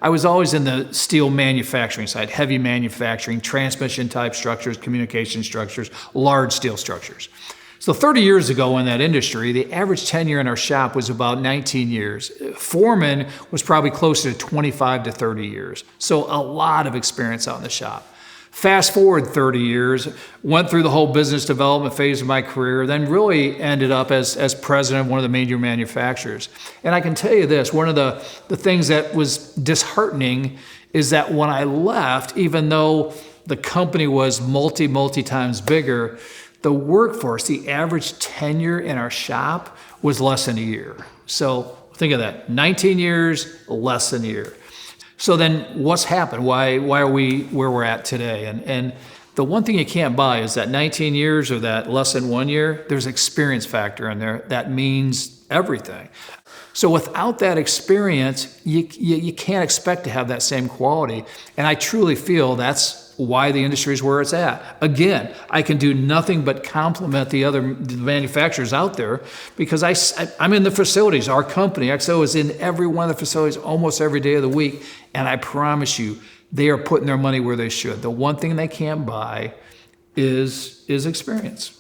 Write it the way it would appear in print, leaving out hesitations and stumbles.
I was always in the steel manufacturing side, heavy manufacturing, transmission type structures, communication structures, large steel structures. So 30 years ago in that industry, the average tenure in our shop was about 19 years. Foreman was probably closer to 25 to 30 years. So a lot of experience out in the shop. Fast forward 30 years, went through the whole business development phase of my career, then really ended up as president of one of the major manufacturers. And I can tell you this, one of the things that was disheartening is that when I left, even though the company was multi times bigger, the workforce, the average tenure in our shop was less than a year. So think of that, 19 years, less than a year. So then what's happened? Why are we where we're at today? And the one thing you can't buy is that 19 years or that less than 1 year, there's experience factor in there. That means everything. So without that experience, you can't expect to have that same quality. And I truly feel that's why the industry is where it's at. Again, I can do nothing but compliment the other manufacturers out there because I'm in the facilities. Our company, XO, is in every one of the facilities almost every day of the week. And I promise you, they are putting their money where they should. The one thing they can't buy is experience.